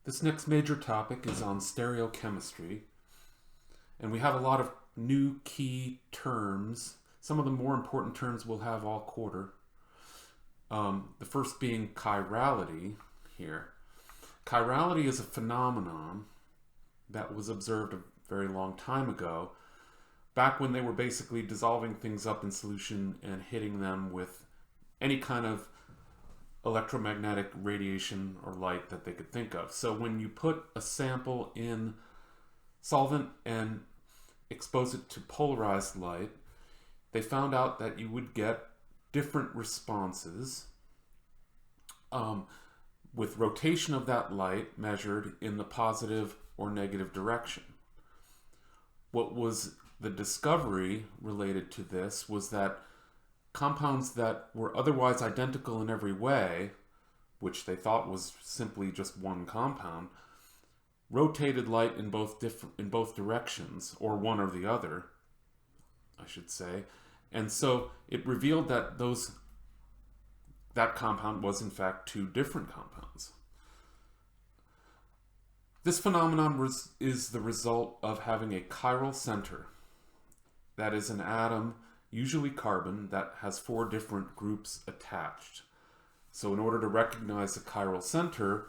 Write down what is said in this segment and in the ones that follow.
This next major topic is on stereochemistry, and we have a lot of new key terms. Some of the more important terms we'll have all quarter. The first being chirality here. Chirality is a phenomenon that was observed a very long time ago, back when they were basically dissolving things up in solution and hitting them with any kind of electromagnetic radiation or light that they could think of. So when you put a sample in solvent and expose it to polarized light, they found out that you would get different responses with rotation of that light measured in the positive or negative direction. What was the discovery related to this was that compounds that were otherwise identical in every way, which they thought was simply just one compound, rotated light in both directions, or one or the other, I should say. And so it revealed that that compound was in fact two different compounds. This phenomenon is the result of having a chiral center. That is an atom, usually carbon, that has 4 different groups attached. So in order to recognize a chiral center,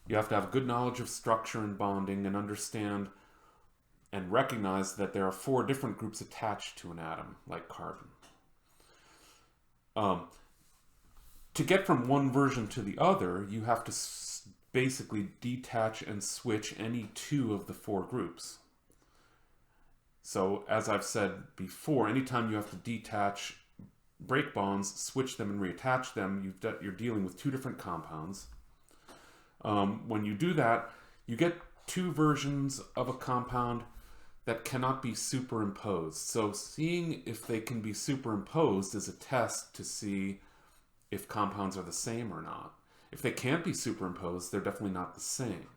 you have to have good knowledge of structure and bonding and understand and recognize that there are 4 different groups attached to an atom, like carbon. To get from one version to the other, you have to basically detach and switch any 2 of the 4 groups. So, as I've said before, anytime you have to detach break bonds, switch them and reattach them, you're dealing with 2 different compounds. When you do that, you get 2 versions of a compound that cannot be superimposed. So seeing if they can be superimposed is a test to see if compounds are the same or not. If they can't be superimposed, they're definitely not the same.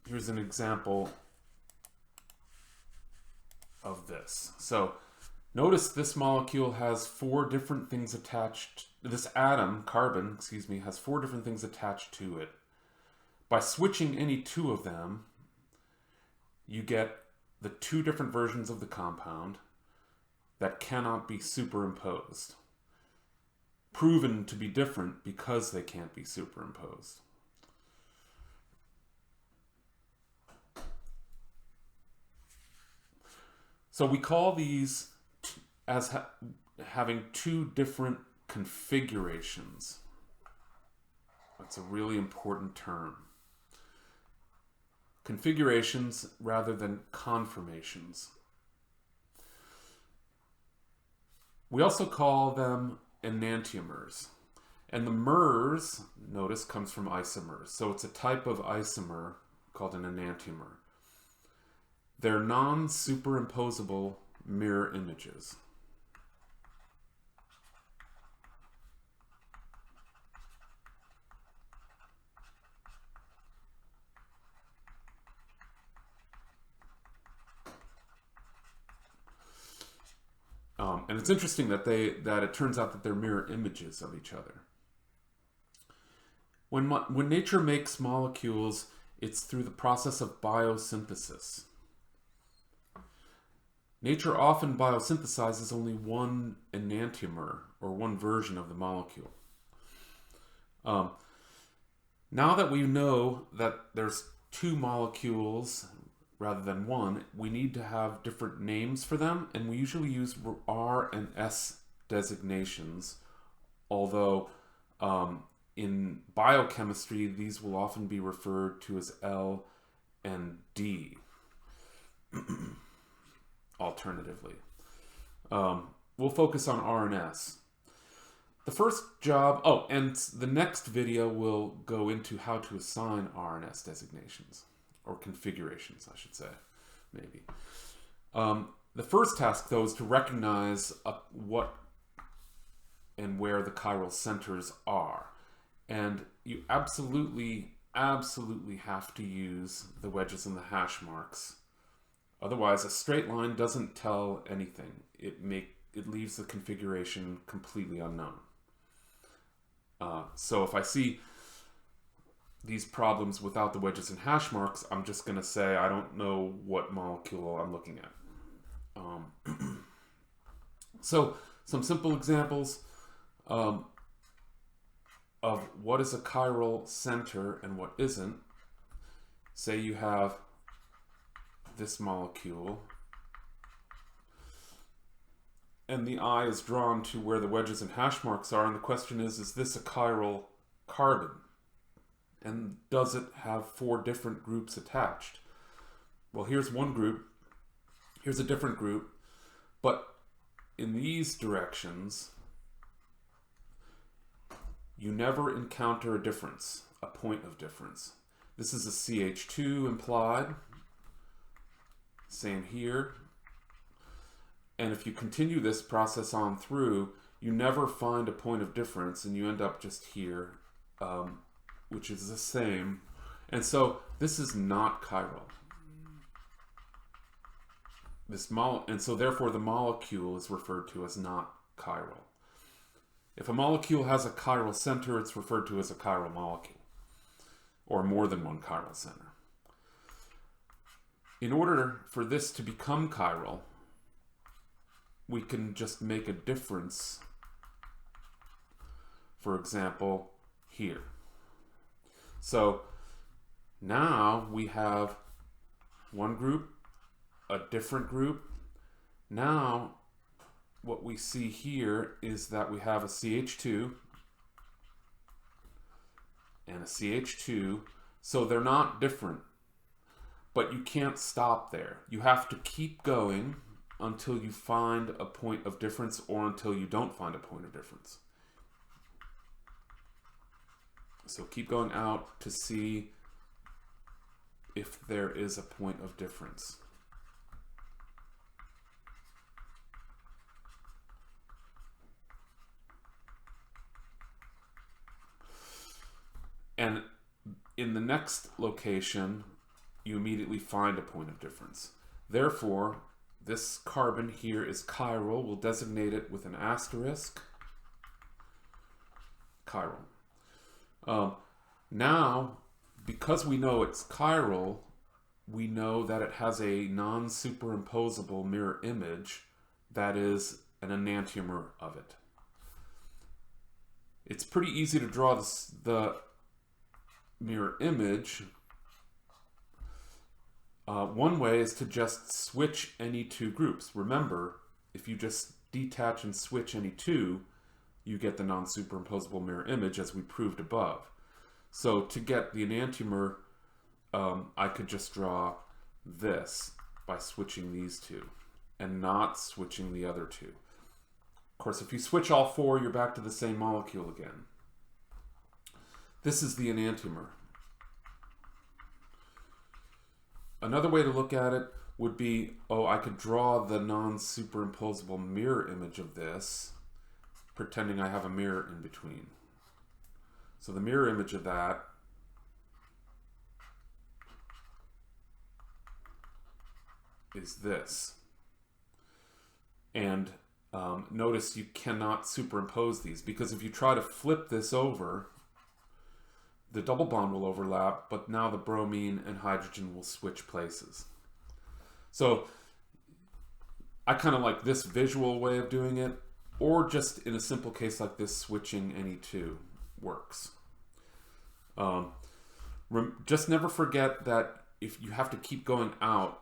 Here's an example of this. So notice this molecule has 4 different things attached. This atom, carbon, has 4 different things attached to it. By switching any 2 of them, you get the 2 different versions of the compound that cannot be superimposed. Proven to be different because they can't be superimposed. So we call these as having 2 different configurations. That's a really important term. Configurations rather than conformations. We also call them enantiomers. And the mers, notice, comes from isomers. So it's a type of isomer called an enantiomer. They're non-superimposable mirror images. And it's interesting that it turns out that they're mirror images of each other. When nature makes molecules, it's through the process of biosynthesis. Nature often biosynthesizes only one enantiomer, or one version of the molecule. Now that we know that there's 2 molecules rather than 1, we need to have different names for them, and we usually use R and S designations, although in biochemistry these will often be referred to as L and D alternatively. We'll focus on R and S. The first job, and the next video will go into how to assign R and S designations. Or configurations, I should say, maybe. The first task, though, is to recognize what and where the chiral centers are. And you absolutely have to use the wedges and the hash marks. Otherwise, a straight line doesn't tell anything. It leaves the configuration completely unknown. So if I see these problems without the wedges and hash marks, I'm just going to say I don't know what molecule I'm looking at. So some simple examples of what is a chiral center and what isn't. Say you have this molecule, and the eye is drawn to where the wedges and hash marks are, and the question is this a chiral carbon? And does it have 4 different groups attached? Well, here's one group, here's a different group, but in these directions, you never encounter a difference, a point of difference. This is a CH2 implied, same here. And if you continue this process on through, you never find a point of difference, and you end up just here, which is the same. And so this is not chiral. And so therefore the molecule is referred to as not chiral. If a molecule has a chiral center, it's referred to as a chiral molecule, or more than one chiral center. In order for this to become chiral, we can just make a difference, for example, here. So now we have one group, a different group. Now what we see here is that we have a CH2 and a CH2, so they're not different, but you can't stop there. You have to keep going until you find a point of difference, or until you don't find a point of difference. So keep going out to see if there is a point of difference. And in the next location, you immediately find a point of difference. Therefore, this carbon here is chiral. We'll designate it with an asterisk. Chiral. Now, because we know it's chiral, we know that it has a non-superimposable mirror image that is an enantiomer of it. It's pretty easy to draw the mirror image. One way is to just switch any 2 groups. Remember, if you just detach and switch any 2, you get the non-superimposable mirror image, as we proved above. So to get the enantiomer, I could just draw this by switching these 2 and not switching the other 2. Of course, if you switch all 4, you're back to the same molecule again. This is the enantiomer. Another way to look at it would be, I could draw the non-superimposable mirror image of this, pretending I have a mirror in between. So the mirror image of that is this. And notice you cannot superimpose these, because if you try to flip this over, the double bond will overlap, but now the bromine and hydrogen will switch places. So I kind of like this visual way of doing it, or just in a simple case like this, switching any 2 works. Just never forget that if you have to keep going out,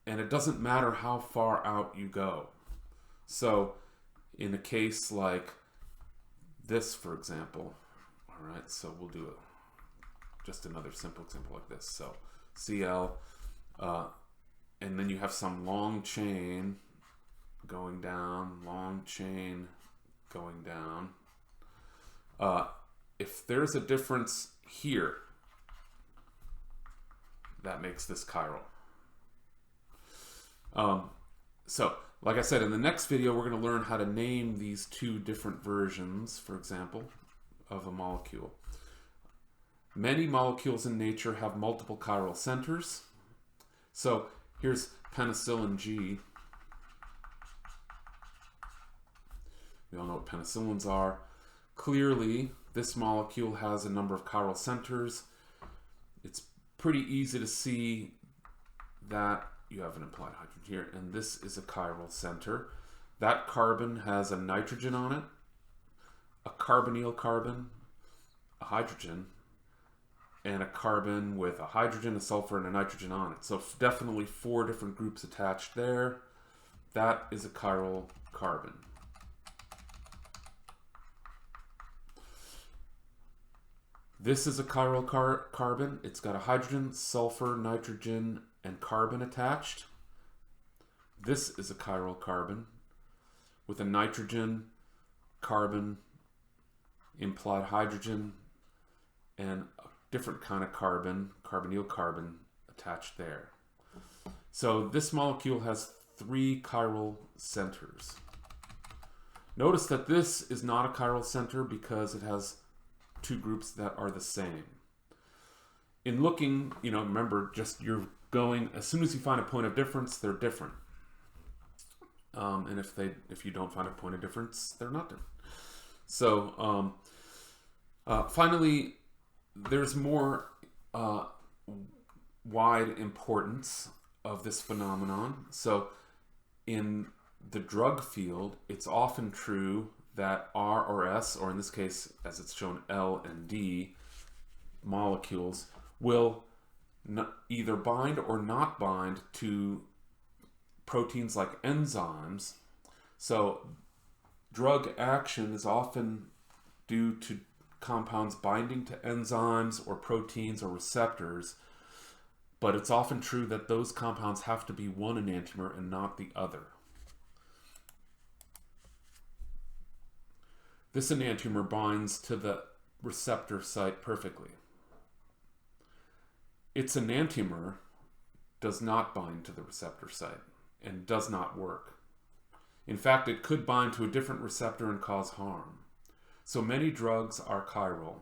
and it doesn't matter how far out you go. So in a case like this, for example, all right, so we'll do just another simple example like this. So Cl, and then you have some long chain going down, long chain going down. If there's a difference here, that makes this chiral. So, like I said, in the next video, we're going to learn how to name these 2 different versions, for example, of a molecule. Many molecules in nature have multiple chiral centers. So here's penicillin G. We all know what penicillins are. Clearly, this molecule has a number of chiral centers. It's pretty easy to see that you have an implied hydrogen here, and this is a chiral center. That carbon has a nitrogen on it, a carbonyl carbon, a hydrogen, and a carbon with a hydrogen, a sulfur, and a nitrogen on it. So definitely 4 different groups attached there. That is a chiral carbon. This is a chiral carbon. It's got a hydrogen, sulfur, nitrogen, and carbon attached. This is a chiral carbon with a nitrogen, carbon, implied hydrogen, and a different kind of carbon, carbonyl carbon, attached there. So this molecule has 3 chiral centers. Notice that this is not a chiral center because it has 2 groups that are the same. In looking, remember, just you're going, as soon as you find a point of difference, they're different. And if you don't find a point of difference, they're not different. So finally, there's more wide importance of this phenomenon. So in the drug field, it's often true that R or S, or in this case, as it's shown, L and D molecules, will either bind or not bind to proteins like enzymes. So drug action is often due to compounds binding to enzymes or proteins or receptors, but it's often true that those compounds have to be one enantiomer and not the other. This enantiomer binds to the receptor site perfectly. Its enantiomer does not bind to the receptor site and does not work. In fact, it could bind to a different receptor and cause harm. So many drugs are chiral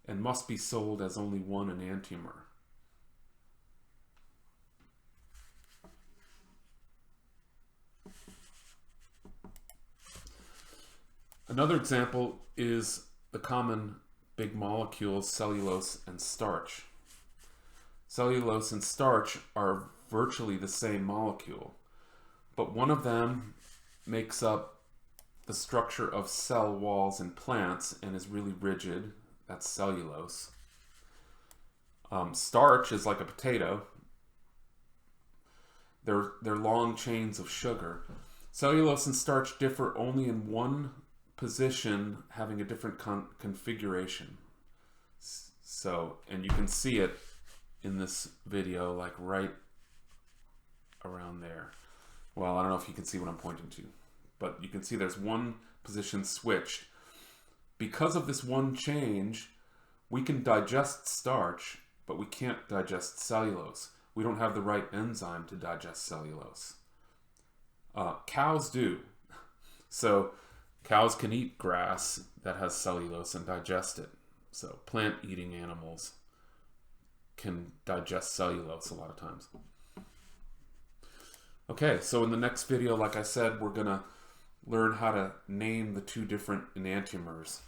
and must be sold as only one enantiomer. Another example is the common big molecules cellulose and starch. Cellulose and starch are virtually the same molecule, but one of them makes up the structure of cell walls in plants and is really rigid. That's cellulose. Starch is like a potato. They're long chains of sugar. Cellulose and starch differ only in one position, having a different configuration. So, and you can see it in this video, like right around there. Well, I don't know if you can see what I'm pointing to, but you can see there's one position switched. Because of this one change, we can digest starch, but we can't digest cellulose. We don't have the right enzyme to digest cellulose. Cows do. So cows can eat grass that has cellulose and digest it. So plant-eating animals can digest cellulose a lot of times. Okay, so in the next video, like I said, we're going to learn how to name the 2 different enantiomers.